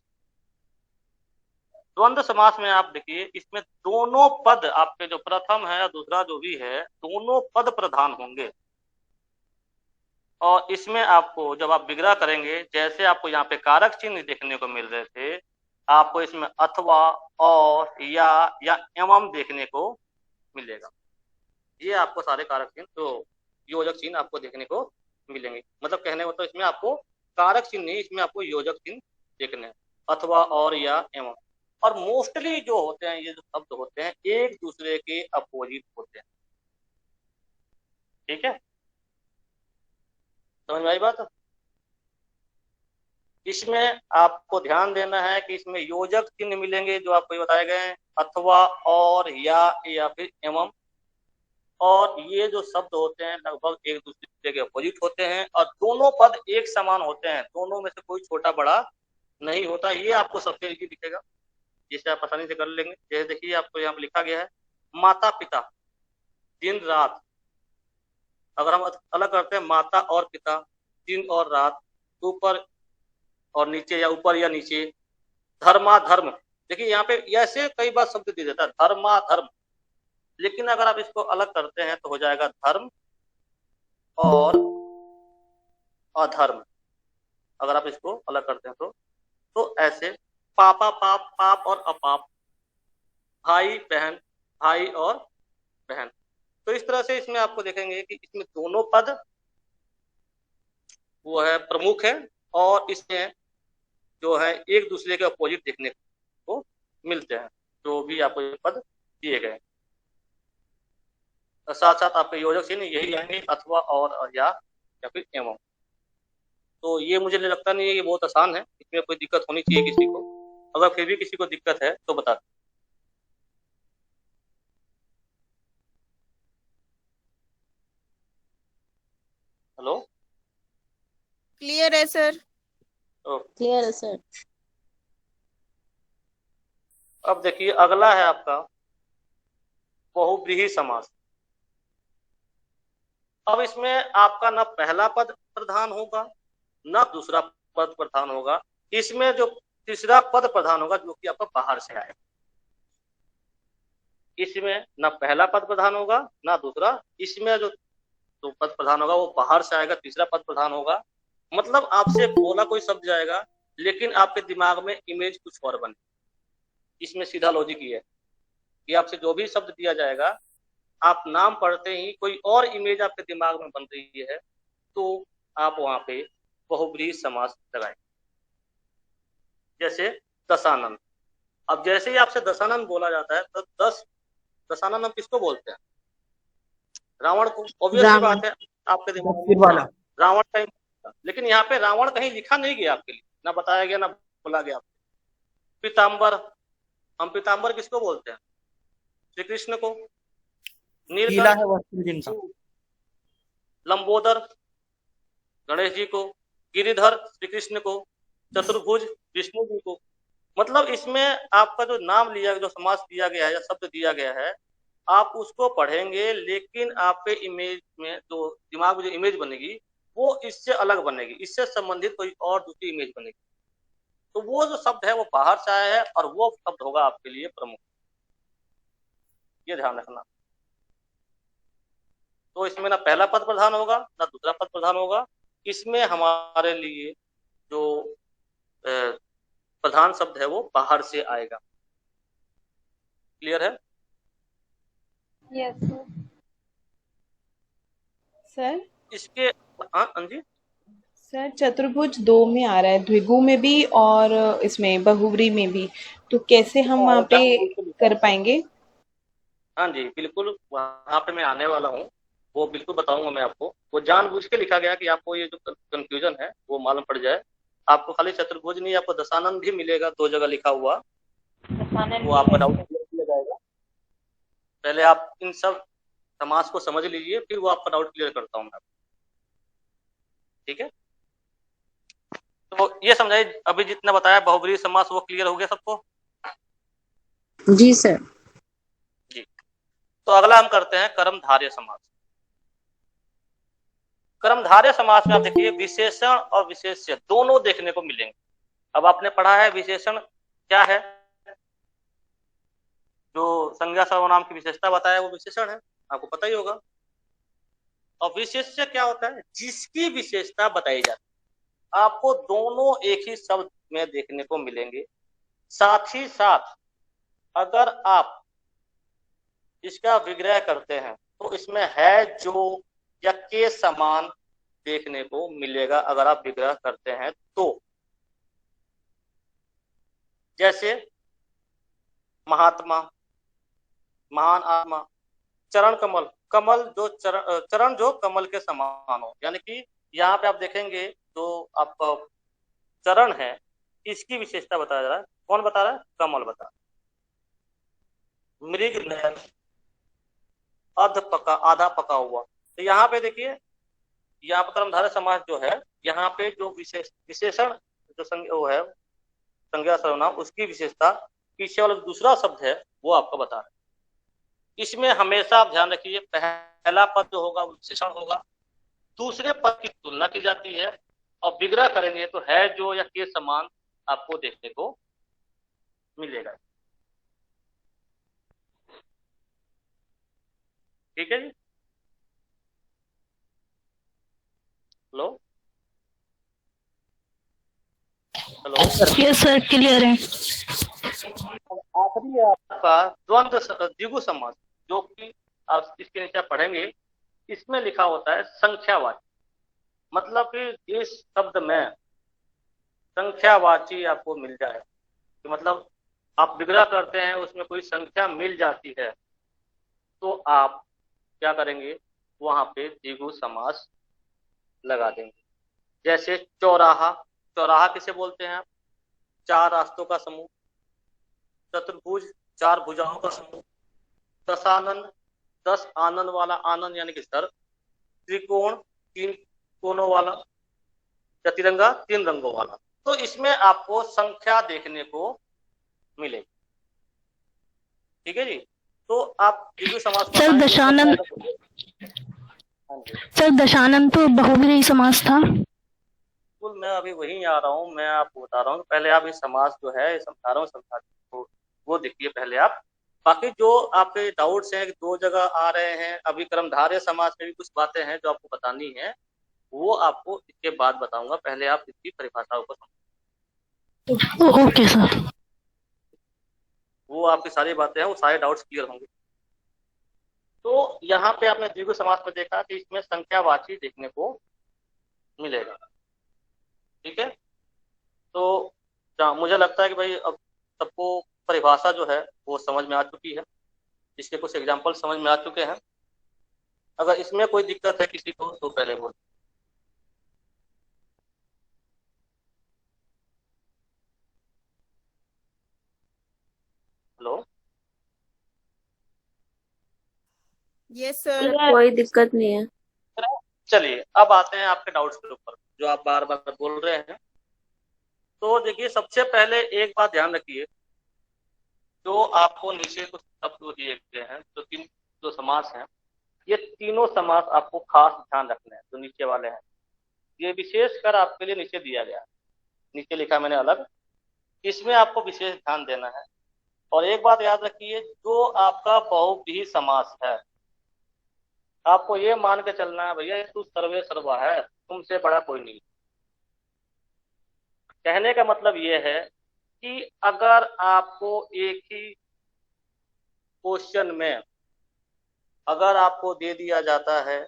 द्वंद्व समास में आप देखिए इसमें दोनों पद आपके, जो प्रथम है दूसरा जो भी है, दोनों पद प्रधान होंगे। और इसमें आपको जब आप विग्रह करेंगे, जैसे आपको यहाँ पे कारक चिन्ह देखने को मिल रहे थे, आपको इसमें अथवा और या एवं देखने को मिलेगा। ये आपको सारे कारक चिन्ह, तो योजक चिन्ह आपको देखने को मिलेंगे। मतलब कहने को तो इसमें आपको कारक चिन्ह नहीं, इसमें आपको योजक चिन्ह देखने, अथवा और या एवं। और मोस्टली जो होते हैं ये जो शब्द होते हैं एक दूसरे के अपोजिट होते हैं। ठीक है, समझ में आई बात? इसमें आपको ध्यान देना है कि इसमें योजक चिन्ह मिलेंगे जो आपको बताए गए हैं, अथवा और या फिर एवं। और ये जो शब्द होते हैं लगभग एक दूसरे के अपोजिट होते हैं, और दोनों पद एक समान होते हैं, दोनों में से कोई छोटा बड़ा नहीं होता। ये आपको सबसे इजी दिखेगा, जिसे आप आसानी से कर लेंगे। जैसे देखिए आपको यहाँ पर लिखा गया है माता पिता, दिन रात। अगर हम अलग करते हैं माता और पिता, दिन और रात, ऊपर और नीचे या ऊपर या नीचे, धर्मा धर्म। देखिए यहाँ पे ऐसे कई बार शब्द दे देता है धर्मा धर्म, लेकिन अगर आप इसको अलग करते हैं तो हो जाएगा धर्म और अधर्म। अगर आप इसको अलग करते हैं तो ऐसे पापा पाप, पाप और अपाप, भाई बहन, भाई और बहन। तो इस तरह से इसमें आपको देखेंगे कि इसमें दोनों पद वो है प्रमुख है, और इसमें जो है एक दूसरे के अपोजिट देखने को मिलते हैं, जो भी आपको ये पद दिए गए। साथ साथ आपके योजक चिन्ह यही आएंगे, अथवा और या फिर एवं। तो ये मुझे लगता नहीं है, ये बहुत आसान है, इसमें कोई दिक्कत होनी चाहिए किसी को। अगर फिर भी किसी को दिक्कत है तो बता दें। हेलो, क्लियर है सर? क्लियर है सर। अब देखिए अगला है आपका बहुव्रीहि समास। अब इसमें आपका ना पहला पद प्रधान होगा ना दूसरा पद प्रधान होगा, इसमें जो तीसरा पद प्रधान होगा जो कि आपका बाहर से आएगा। इसमें ना पहला पद प्रधान होगा ना दूसरा, इसमें जो तो पद प्रधान होगा वो बाहर से आएगा, तीसरा पद प्रधान होगा। मतलब आपसे बोला कोई शब्द जाएगा लेकिन आपके दिमाग में इमेज कुछ और बने। इसमें सीधा लॉजिक ये है कि आपसे जो भी शब्द दिया जाएगा, आप नाम पढ़ते ही कोई और इमेज आपके दिमाग में बन रही है, तो आप वहां पे बहुव्रीहि समास लगाएंगे। जैसे दशानन, अब जैसे ही आपसे दशानन बोला जाता है तो दशानन हम किसको बोलते हैं? रावण को। ऑब्वियस सी बात है, आपके दिमाग में रावण का ही, लेकिन यहाँ पे रावण कहीं लिखा नहीं गया आपके लिए, ना बताया गया ना बोला गया आपको। पीताम्बर, हम पीताम्बर किसको बोलते हैं? श्री कृष्ण को। नीलकंठ, लंबोदर गणेश जी को, गिरिधर श्री कृष्ण को, चतुर्भुज विष्णु जी को। मतलब इसमें आपका जो नाम लिया, जो समास दिया गया है या शब्द दिया गया है, आप उसको पढ़ेंगे, लेकिन आपके इमेज में जो दिमाग में जो इमेज बनेगी वो इससे अलग बनेगी, इससे संबंधित कोई और दूसरी इमेज बनेगी। तो वो जो शब्द है वो बाहर से आया है और वो शब्द होगा आपके लिए प्रमुख, ये ध्यान रखना। तो इसमें ना पहला पद प्रधान होगा ना दूसरा पद प्रधान होगा, इसमें हमारे लिए जो प्रधान शब्द है वो बाहर से आएगा। क्लियर है? यस सर इसके हाँ जी सर, चतुर्भुज 2 में आ रहा है, द्विगु में भी और इसमें बहुव्रीहि में भी, तो कैसे हम वहाँ पे कर पाएंगे? हाँ जी बिल्कुल, वहाँ पे मैं आने वाला हूँ, वो बिल्कुल बताऊंगा मैं आपको। वो जानबूझ के लिखा गया कि आपको ये जो कंफ्यूजन है वो मालूम पड़ जाए। आपको खाली चतुर्भुज नहीं, आपको दशानन भी मिलेगा 2 जगह लिखा हुआ, वो आपका डाउट क्लियर किया जाएगा। पहले आप इन सब समास को समझ लीजिए, फिर वो आपका डाउट क्लियर करता हूँ मैं। ठीक है, तो ये समझाइए, अभी जितना बताया बहुब्रीहि समास वो क्लियर हो गया सबको? जी सर। जी, तो अगला हम करते हैं कर्मधारय समास। कर्मधारय समास में आप देखिए विशेषण और विशेष्य दोनों देखने को मिलेंगे। अब आपने पढ़ा है विशेषण क्या है, जो संज्ञा सर्वनाम की विशेषता बताया वो विशेषण है, आपको पता ही होगा। और विशेष्य क्या होता है? जिसकी विशेषता बताई जाती है। आपको दोनों एक ही शब्द में देखने को मिलेंगे। साथ ही साथ अगर आप इसका विग्रह करते हैं तो इसमें है जो या के समान देखने को मिलेगा अगर आप विग्रह करते हैं तो। जैसे महात्मा, महान आत्मा, चरण कमल, कमल जो चरण जो कमल के समान हो, यानी कि यहाँ पे आप देखेंगे जो आपका चरण है इसकी विशेषता बताया जा रहा है। कौन बता रहा है? कमल बता रहा है। मृग नयन, अध पका, आधा पका हुआ। तो यहाँ पे देखिए, यहाँ पर कर्मधारय समास जो है, यहाँ पे जो विशेषण जो वो है संज्ञा सर्वनाम, उसकी विशेषता पीछे वाला दूसरा शब्द है वो आपको बता रहा है। इसमें हमेशा आप ध्यान रखिए, पहला पद जो होगा वो विशेषण होगा, दूसरे पद की तुलना की जाती है और विग्रह करेंगे तो है जो या के समान आपको देखने को मिलेगा। ठीक है जी। Hello hello, yes sir, clear है। आखिरी है आपका द्वंद्व द्विगु समास, जो कि आप इसके नीचे पढ़ेंगे। इसमें लिखा होता है संख्यावाची, मतलब कि इस शब्द में संख्यावाची आपको मिल जाए, तो मतलब आप विग्रह करते हैं उसमें कोई संख्या मिल जाती है तो आप क्या करेंगे, वहां पे द्विगु समास लगा देंगे। जैसे चौराहा, चौराहा किसे बोलते हैं आप? 4 रास्तों का समूह। चतुर्भुज, 4 भुजाओं का समूह। दशानन, 10 आनंद वाला, आनंद यानी कि सर। त्रिकोण, 3 कोनों वाला, या तिरंगा 3 रंगों वाला। तो इसमें आपको संख्या देखने को मिलेगी। ठीक है जी। तो आप द्विगु समास सर दशानन, सर दशानन तो बहुब्रीहि समास था। बिल्कुल, मैं अभी वहीं आ रहा हूँ, मैं आपको बता रहा हूँ। पहले आप इस समास जो है समझा रहा हूँ, समझा वो देखिए पहले आप। बाकी जो आपके डाउट्स हैं 2 जगह आ रहे हैं, अभी कर्मधारय समास में भी कुछ बातें हैं जो आपको बतानी है, वो आपको इसके बाद बताऊंगा। पहले आप इसकी परिभाषाओं को समझो। Okay sir. वो आपकी सारी बातें हैं, वो सारे डाउट्स क्लियर होंगे। तो यहाँ पे आपने द्विगु समास में देखा कि इसमें संख्यावाची देखने को मिलेगा। ठीक है, तो मुझे लगता है कि भाई अब सबको परिभाषा जो है वो समझ में आ चुकी है, इसके कुछ एग्जाम्पल समझ में आ चुके हैं। अगर इसमें कोई दिक्कत है किसी को तो पहले बोल। Hello, yes sir. कोई दिक्कत नहीं है। चलिए अब आते हैं आपके डाउट्स के ऊपर जो आप बार बार बोल रहे हैं। तो देखिए, सबसे पहले एक बात ध्यान रखिए, जो आपको नीचे कुछ शब्द दिए गए हैं, तो तीन जो समास हैं, ये तीनों समास आपको खास ध्यान रखने हैं। जो नीचे वाले हैं ये विशेष कर आपके लिए नीचे दिया गया है, नीचे लिखा मैंने अलग, इसमें आपको विशेष ध्यान देना है। और एक बात याद रखिए, जो आपका बहुव्रीहि समास है, आपको ये मान के चलना है भैया तू सर्वे सर्वा है, तुमसे बड़ा कोई नहीं। कहने का मतलब ये है कि अगर आपको एक ही क्वेश्चन में अगर आपको दे दिया जाता है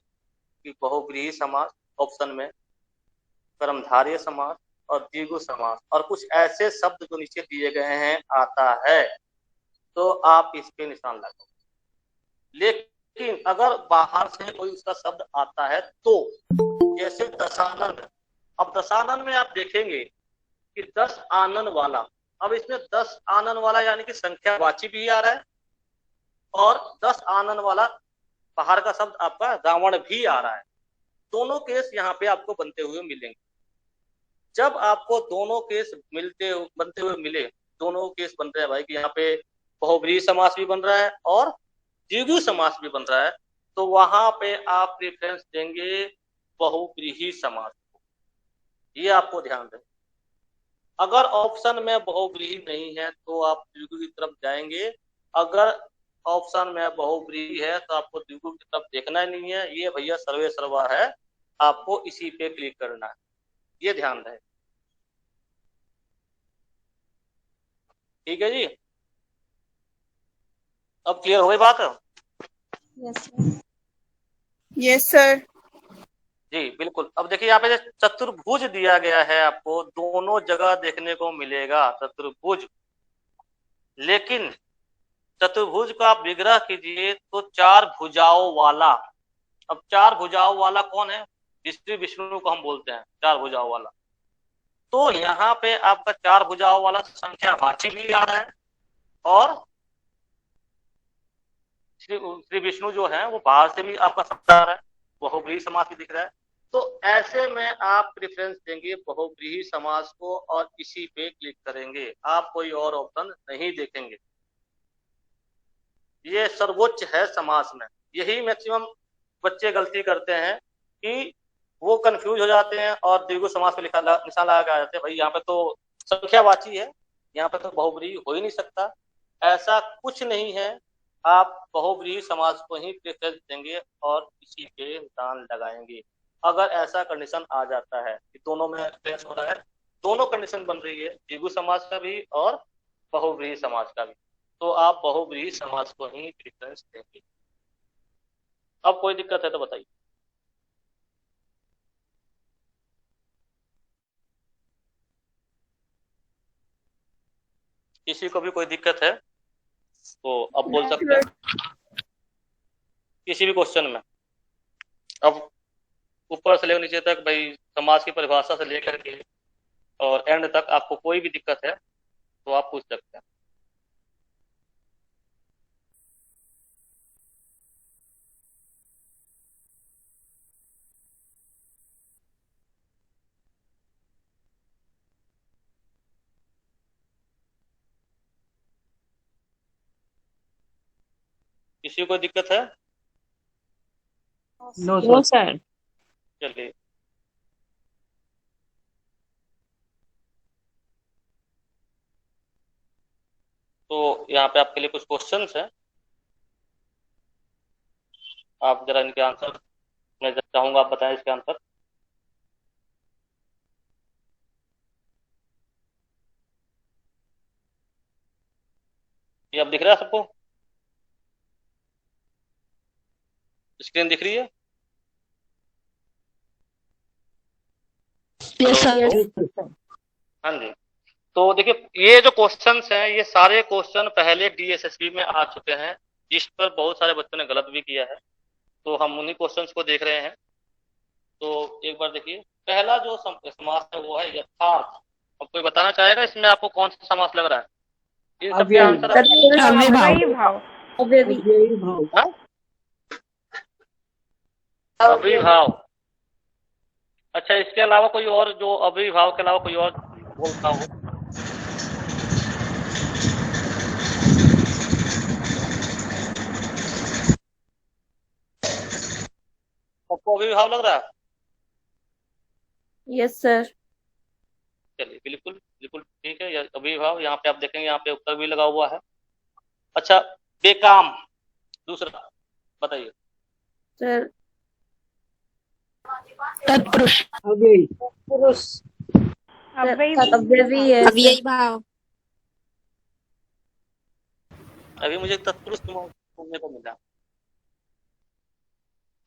कि बहुव्रीहि समास ऑप्शन में, कर्मधारय समास और द्विगु समास और कुछ ऐसे शब्द जो नीचे दिए गए हैं आता है, तो आप इस पे निशान लगाओ। लेकिन अगर बाहर से कोई उसका शब्द आता है तो, जैसे दशानन, अब दशानन में आप देखेंगे कि 10 आनन वाला, अब इसमें 10 आनन वाला यानी कि संख्यावाची भी आ रहा है और 10 आनन वाला बाहर का शब्द आपका रावण भी आ रहा है। दोनों केस यहाँ पे आपको बनते हुए मिलेंगे। जब आपको दोनों केस बनते हुए मिले, दोनों केस बन रहे हैं भाई कि यहाँ पे बहुव्रीहि समास भी बन रहा है और द्विगु समास भी बन रहा है, तो वहां पे आप प्रेफरेंस देंगे बहुव्रीहि समास को। ये आपको ध्यान दें। अगर ऑप्शन में बहुव्रीहि नहीं है तो आप द्विगु की तरफ जाएंगे, अगर ऑप्शन में बहुव्रीहि है तो आपको द्विगु की तरफ देखना ही नहीं है। ये भैया सर्वे सर्वा है, आपको इसी पे क्लिक करना है, ये ध्यान रहे। ठीक है जी, अब क्लियर हो गई बात? Yes sir. जी बिल्कुल। अब देखिए यहाँ पे चतुर्भुज दिया गया है, आपको दोनों जगह देखने को मिलेगा चतुर्भुज, लेकिन चतुर्भुज को आप विग्रह कीजिए तो 4 भुजाओं वाला। अब 4 भुजाओं वाला कौन है? श्री विष्णु को हम बोलते हैं 4 भुजाओं वाला। तो यहाँ पे आपका 4 भुजाओं वाला संख्यावाची भी आ रहा है और श्री विष्णु जो है वो बाहर से भी आपका शब्द आ रहा है, बहुव्रीहि समास भी दिख रहा है। तो ऐसे में आप प्रेफरेंस देंगे बहुव्रीहि समास को और इसी पे क्लिक करेंगे, आप कोई और ऑप्शन नहीं देखेंगे। ये सर्वोच्च है समास में। यही मैक्सिमम बच्चे गलती करते हैं कि वो कंफ्यूज हो जाते हैं और द्विगु समास पे निशान लगा के आ जाते हैं, भाई यहाँ पे तो संख्यावाची है, यहाँ पे तो बहुव्रीहि हो ही नहीं सकता। ऐसा कुछ नहीं है, आप बहुव्रीहि समास को ही प्रेफरेंस देंगे और इसी पे निशान लगाएंगे। अगर ऐसा कंडीशन आ जाता है कि दोनों में प्रेस हो रहा है, दोनों कंडीशन बन रही है, द्विगु समास का भी और बहुव्रीहि समास का भी, तो आप बहुव्रीहि समास को ही प्रेफरेंस देंगे। अब कोई दिक्कत है तो बताइए। किसी को भी कोई दिक्कत है तो अब बोल सकते हैं किसी भी क्वेश्चन में। अब ऊपर से लेकर नीचे तक भाई समास की परिभाषा से लेकर के और एंड तक आपको कोई भी दिक्कत है तो आप पूछ सकते हैं। किसी को दिक्कत है? No sir. चलिए, तो यहाँ पे आपके लिए कुछ क्वेश्चंस हैं, आप जरा इनके आंसर मैं चाहूंगा आप बताएं इसके आंसर। ये अब दिख रहा है सबको? स्क्रीन दिख रही है? Yes sir. हाँ जी। तो देखिए ये जो क्वेश्चंस हैं ये सारे क्वेश्चन पहले डीएसएसबी में आ चुके हैं, जिस पर बहुत सारे बच्चों ने गलत भी किया है, तो हम उन्हीं क्वेश्चंस को देख रहे हैं। तो एक बार देखिए, पहला जो समास है वो है यथार्थ। अब कोई बताना चाहेगा इसमें आपको कौन सा समास लग रहा है? ये सबके आंसर अविभाव। अच्छा, इसके अलावा कोई और जो अविभाव के अलावा कोई और बोलता हो? आपको अविभाव लग रहा है? Yes sir. चलिए, बिल्कुल बिल्कुल ठीक है। अविभाव, यहाँ पे आप देखेंगे यहाँ पे उत्तर भी लगा हुआ है। अच्छा, बेकाम दूसरा बताइए। सर तत्पुरुष। पुरुष। अव्ययी है अव्ययी भाव। अभी मुझे तत्पुरुष सुनने को मिला,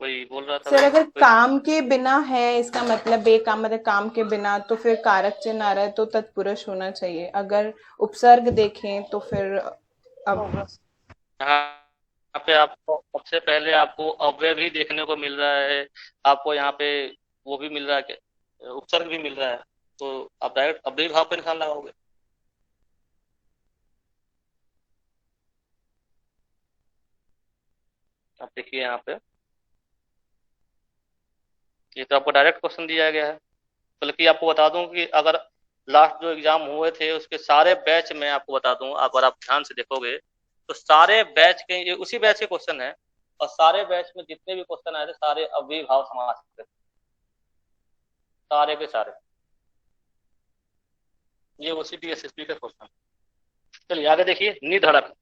कोई बोल रहा था। सर अगर काम के बिना है, इसका मतलब बेकाम मतलब काम के बिना, तो फिर कारक चिन्ह आ रहा है तो तत्पुरुष होना चाहिए। अगर उपसर्ग देखें तो फिर अब यहाँ पे आपको सबसे पहले आपको अव्यय भी देखने को मिल रहा है, आपको यहाँ पे वो भी मिल रहा है, उपसर्ग भी मिल रहा है, तो आप डायरेक्ट अव्ययी भाव पे निशान लगाओगे। आप देखिए यहाँ पे ये तो आपको डायरेक्ट क्वेश्चन दिया गया है। बल्कि आपको बता दूं कि अगर लास्ट जो एग्जाम हुए थे उसके सारे बैच में आपको बता दूं, अगर आप ध्यान से देखोगे तो सारे बैच के ये उसी बैच के क्वेश्चन है, और सारे बैच में जितने भी क्वेश्चन आए थे सारे अव्ययीभाव समास थे, सारे के सारे। ये उसी डीएसएसबी के क्वेश्चन। चलिए आगे देखिए, निधड़क।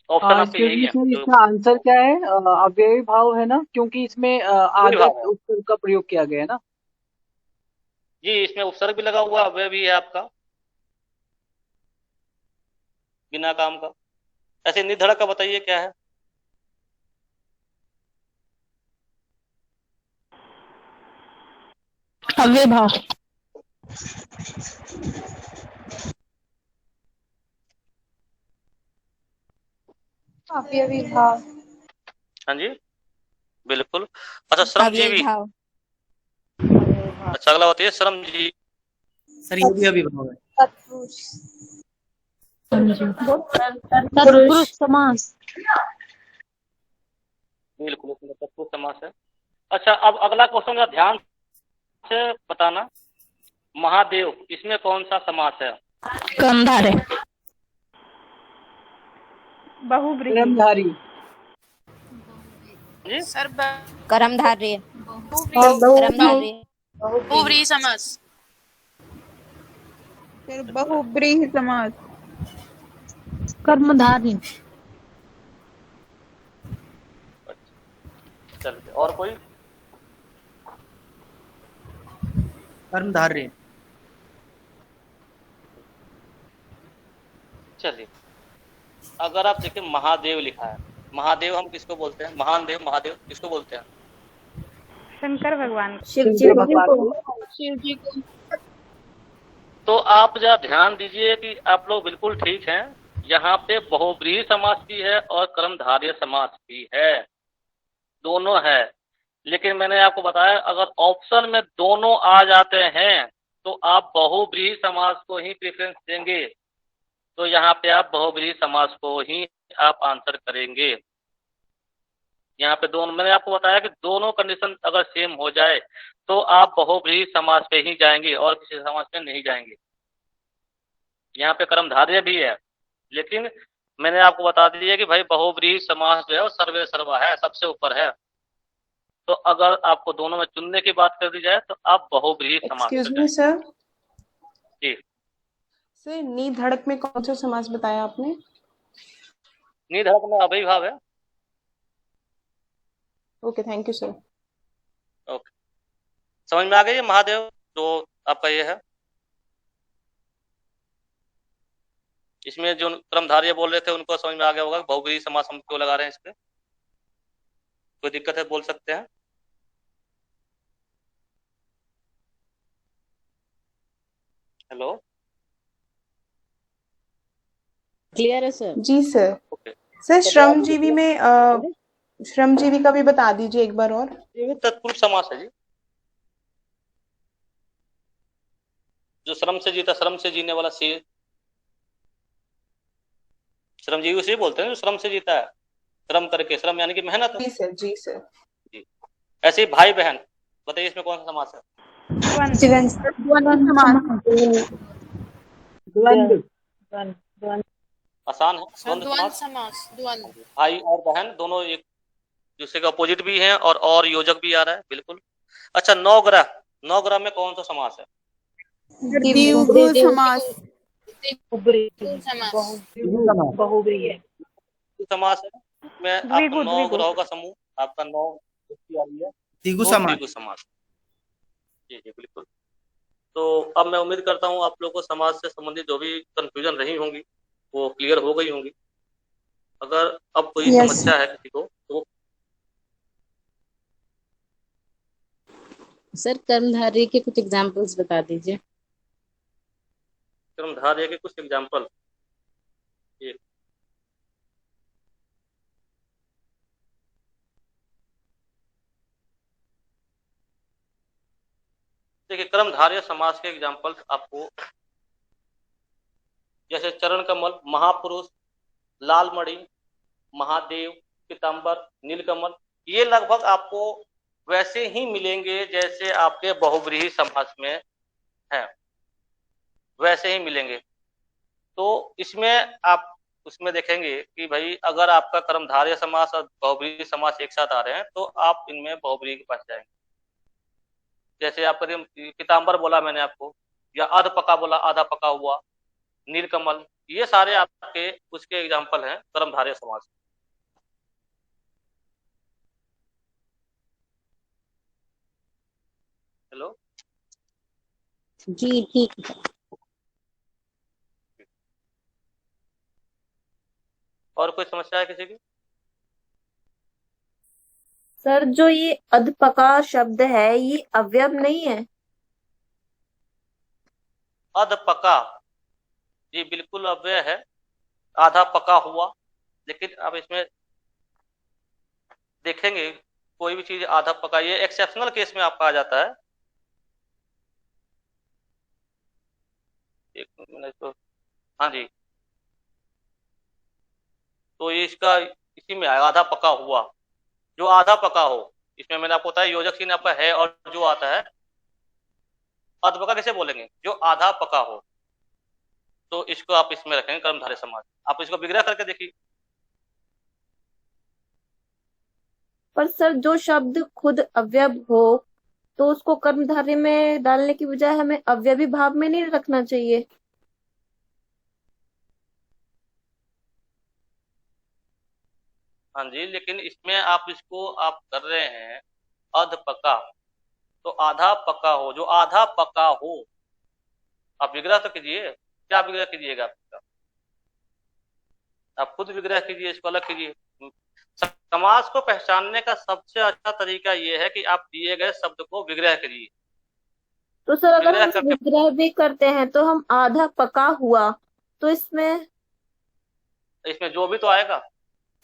ऑप्शन आपके यही है। सर इसका आंसर क्या है? अव्ययी भाव है ना, क्योंकि इसमें आदत उपसर्ग का प्रयोग किया गया है ना। जी, इसमें उपसर्ग भी लगा हुआ, अव्यय भी है आपका बिना काम का। ऐसे निधड़क का बताइए क्या है? अव्यय भाव। अव्ययी भाव। हाँ जी बिल्कुल। अच्छा, श्रमजीवी। अच्छा, अगला बताइए श्रमजीवी। सर ये भी अविभाव है। तत्पुरुष। तत्पुरुष समास। बिल्कुल, उसमें तत्पुरुष समास है। अच्छा, अब अगला क्वेश्चन ध्यान से बताना, महादेव, इसमें कौन सा समास है? कर्मधारय। कर्मधारी। जी सर कर्मधारय। कर्मधारय। बहुव्रीहि समास। बहुव्रीहि समास। कर्मधारी। चलिए, और कोई? कर्मधारय। चलिए, अगर आप देखिए महादेव लिखा है, महादेव हम किसको बोलते हैं? महान देव, महादेव किसको बोलते हैं? शंकर भगवान। शिव जी को। तो आप जरा ध्यान दीजिए कि आप लोग बिल्कुल ठीक हैं, यहाँ पे बहुव्रीहि समास भी है और कर्मधारय समास भी है, दोनों है। लेकिन मैंने आपको बताया अगर ऑप्शन में दोनों आ जाते हैं तो आप बहुव्रीहि समास को ही प्रेफरेंस देंगे, तो यहाँ पे आप बहुव्रीहि समास को ही आप आंसर करेंगे। यहाँ पे दोनों, मैंने आपको बताया कि दोनों कंडीशन अगर सेम हो जाए तो आप बहुव्रीहि समास पे ही जाएंगे और किसी समास पे नहीं जाएंगे। यहाँ पे कर्मधारय भी है, लेकिन मैंने आपको बता दिया कि भाई बहुव्रीहि समास जो है वो सर्वे सर्वा है, सबसे ऊपर है। तो अगर आपको दोनों में चुनने की बात कर दी जाए तो आप बहुव्रीहि समास। Excuse me sir. जी सर निधड़क में कौन सा समास बताया आपने? निधड़क में अव्ययी भाव है। Okay, thank you sir. Okay, समझ में आ गई है महादेव जो आपका ये है? इसमें जो कर्मधारय बोल रहे थे उनको समझ में आ गया होगा बहुव्रीहि समास हम क्यों लगा रहे हैं इस पे। कोई दिक्कत है बोल सकते हैं। हेलो। क्लियर है सर? जी सर। ओके। सर श्रमजीवी में श्रमजीवी का भी बता दीजिए एक बार और। ये तत्पुरुष समास है जी। जो श्रम से जीता, श्रम से जीने वाला शेर, श्रमजीवी उसे बोलते हैं जो श्रम से जीता है, श्रम करके, श्रम यानी कि मेहनत। जी सर, जी सर। जी। ऐसे ही भाई बहन, बताइए इसमें कौन सा समास है? आसान है, द्वंद्व समास। भाई और बहन दोनों एक दूसरे का अपोजिट भी हैं और योजक भी आ रहा है, बिल्कुल। अच्छा, नवग्रह में कौन सा समास है? द्विगु समास। समास है। मैं आपका 9 ग्रहों का समूह, आपका 9 आ रही है, द्विगु समास। जी जी बिल्कुल। तो अब मैं उम्मीद करता हूँ आप लोगों को समाज से संबंधित जो भी कंफ्यूजन रही होंगी वो क्लियर हो गई होंगी। अगर अब कोई समस्या है किसी को तो सर कर्मधारय के कुछ एग्जांपल्स बता दीजिए। कर्मधारय के कुछ एग्जांपल। देखिए, कर्मधारय समास के एग्जांपल्स आपको जैसे चरण कमल, महापुरुष, लालमणि, महादेव, पीताम्बर, नीलकमल, ये लगभग आपको वैसे ही मिलेंगे जैसे आपके बहुव्रीहि समास में है, वैसे ही मिलेंगे। तो इसमें आप उसमें देखेंगे कि भाई अगर आपका कर्मधारय समास और बहुव्रीहि समास एक साथ आ रहे हैं तो आप इनमें बहुव्रीहि के पास जाएंगे। जैसे आपका पीताम्बर बोला मैंने आपको, या अर्ध पका बोला, आधा पका हुआ, नीलकमल, ये सारे आपके उसके एग्जाम्पल हैं कर्मधारय समास। हेलो जी ठीक है। और कोई समस्या है किसी की? सर जो ये अधपका शब्द है ये अव्यय नहीं है? अधपका जी बिल्कुल अव्यय है, आधा पका हुआ। लेकिन अब इसमें देखेंगे कोई भी चीज आधा पका, ये एक्सेप्शनल केस में आपका आ जाता है। एक मिनट तो, हाँ जी, तो ये इसका इसी में आएगा आधा पका हुआ। जो आधा पका हो, इसमें मैंने आपको बताया योजक चिन्ह आपका है, और जो आता है अधपका कैसे बोलेंगे? जो आधा पका हो। तो इसको आप इसमें रखेंगे कर्मधारय समास। आप इसको विग्रह करके देखिए। पर सर जो शब्द खुद अव्यय हो तो उसको कर्मधारय में डालने की बजाय हमें अव्ययी भाव में नहीं रखना चाहिए? हाँ जी, लेकिन इसमें आप इसको आप कर रहे हैं अध पका, तो आधा पका हो, जो आधा पका हो। आप विग्रह तो कीजिए, क्या विग्रह कीजिएगा आप खुद विग्रह कीजिए, इसको अलग कीजिए। समास को पहचानने का सबसे अच्छा तरीका यह है कि आप दिए गए शब्द को विग्रह करिए। तो सर अगर हम विग्रह भी करते हैं तो हम आधा पका हुआ, तो इसमें जो भी तो आएगा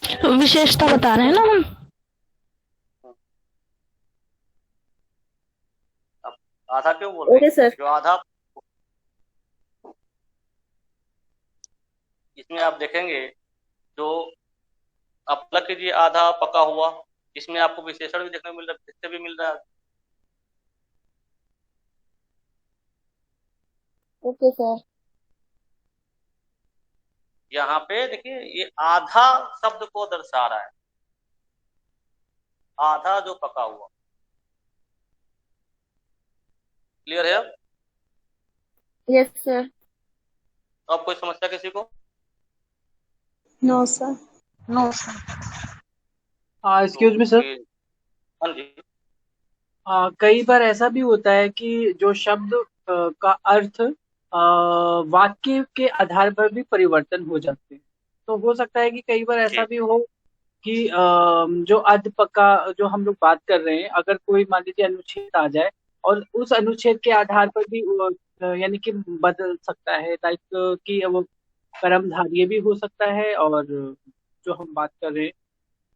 विशेषता बता रहे हैं ना हम। आधा क्यों बोल रहे हैं? जो आधा, इसमें आप देखेंगे जो आप अलग कीजिए आधा पका हुआ, इसमें आपको विशेषण भी देखने को मिल रहा है, इससे भी मिल रहा है। Okay sir. यहाँ पे देखिए ये आधा शब्द को दर्शा रहा है, आधा जो पका हुआ। क्लियर है अब? Yes sir. अब कोई समस्या किसी को? No sir. No sir. Excuse me sir. हाँ जी। कई बार ऐसा भी होता है कि जो शब्द का अर्थ वाक्य के आधार पर भी परिवर्तन हो जाते हैं। तो हो सकता है कि कई बार ऐसा भी हो कि जो अधपका जो हम लोग बात कर रहे हैं, अगर कोई मान लीजिए अनुच्छेद आ जाए और उस अनुच्छेद के आधार पर भी यानी कि बदल सकता है, लाइक कि वो कर्मधारय भी हो सकता है, और जो हम बात कर रहे हैं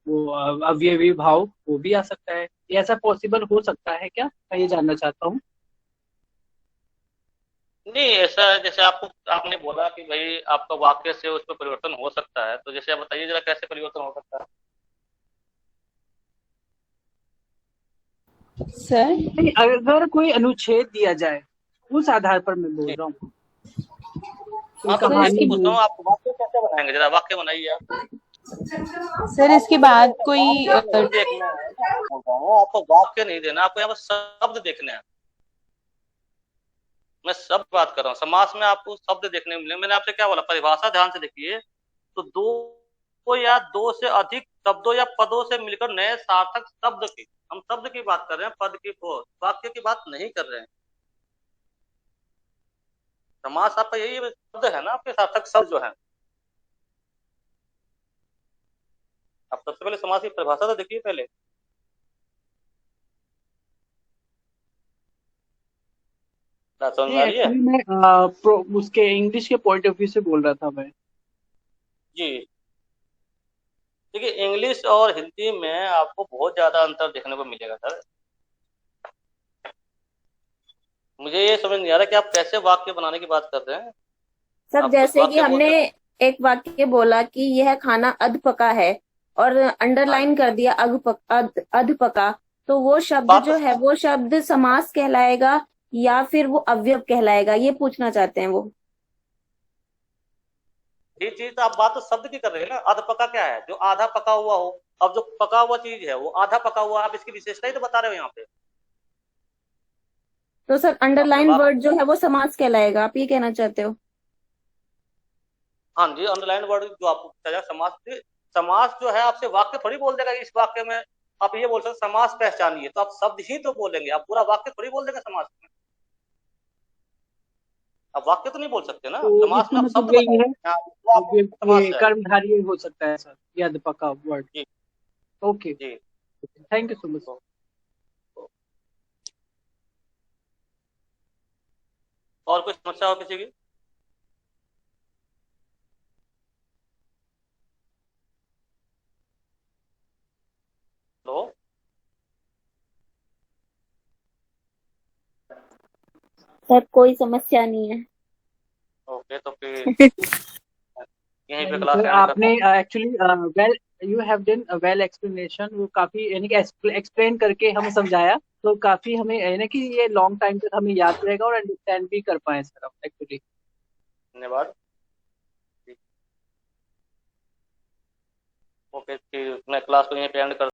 वो अवयवी भाव वो भी आ सकता है। ये ऐसा पॉसिबल हो सकता है क्या, मैं ये जानना चाहता हूँ। नहीं, ऐसा है जैसे आपने बोला कि भाई आपका वाक्य से उस पर परिवर्तन हो सकता है, तो जैसे आप बताइए जरा कैसे परिवर्तन हो सकता है। सर नहीं, अगर कोई अनुच्छेद दिया जाए उस आधार पर मैं बोल रहा हूँ। कोई हाँ, तो मैं कहानी पूछ रहा हूँ, आप वाक्य कैसे बनाएंगे, जरा वाक्य बनाइए आप। सर इसके बाद कोई देखना है, बोल रहा हूँ आपको वाक्य नहीं देना, आपको यहाँ पर शब्द देखने हैं। मैं शब्द बात कर रहा हूँ, समास में आपको शब्द देखने को मिले। मैंने आपसे क्या बोला, परिभाषा ध्यान से देखिए, तो दो या दो से अधिक शब्दों या पदों से मिलकर नए सार्थक शब्द की, हम शब्द की बात कर रहे हैं, पद की वाक्य की बात नहीं कर रहे हैं। समास आपका यही शब्द है ना, आपके सार्थक शब्द जो है। आप सबसे पहले समास की परिभाषा तो देखिए पहले। समझ में आ रही है? एक्चुअली मैं उसके इंग्लिश के पॉइंट ऑफ व्यू से बोल रहा था मैं। जी, देखिए इंग्लिश और हिंदी में आपको बहुत ज्यादा अंतर देखने को मिलेगा सर। मुझे ये समझ नहीं आ रहा कि आप कैसे वाक्य बनाने की बात कर रहे हैं। सर आप कुछ जैसे कि वाक्य हमने बोलते एक वाक्य बोला कि यह खाना अध पका है और अंडरलाइन कर दिया अध पका, तो वो शब्द बात जो है वो शब्द समास कहलाएगा या फिर वो अवयव कहलाएगा, ये पूछना चाहते हैं वो। ये चीज तो आप बात तो शब्द की कर रहे हैं ना। अध पका क्या है, जो आधा पका हुआ हो। अब जो पका हुआ चीज है वो आधा पका हुआ, आप इसकी विशेषता ही तो बता रहे हो यहाँ पे। तो सर अंडरलाइन वर्ड जो है वो समास कहलाएगा, आप ये कहना चाहते हो? हाँ जी, अंडरलाइन वर्ड जो आपको बताया समास जो है आपसे वाक्य थोड़ी बोल देगा। इस वाक्य में आप ये बोल सकते समास पहचानिए, तो आप शब्द ही तो बोलेंगे, आप पूरा वाक्य थोड़ी बोल देंगे समास में। आप वाक्य तो नहीं बोल सकते ना, तो समास इसका में आप मतलब शब्द यही है बताएं। समास है कर्मधारय हो सकता है सर, ये अध पका वर्ड। जी ओके, जी। Thank you so much. और कोई समस्या हो किसी की? तो सर कोई समस्या नहीं है। ओके, तो फिर यहीं पे क्लास एंड आपने actually well you have done well explanation, वो काफी यानी कि एक्सप्लेन करके हमें समझाया, तो काफी हमें यानी कि ये लॉन्ग टाइम तक हमें याद रहेगा और अंडरस्टैंड भी कर पाए सर हम एक्चुअली। धन्यवाद। ओके, मैं क्लास को यहीं पे एंड कर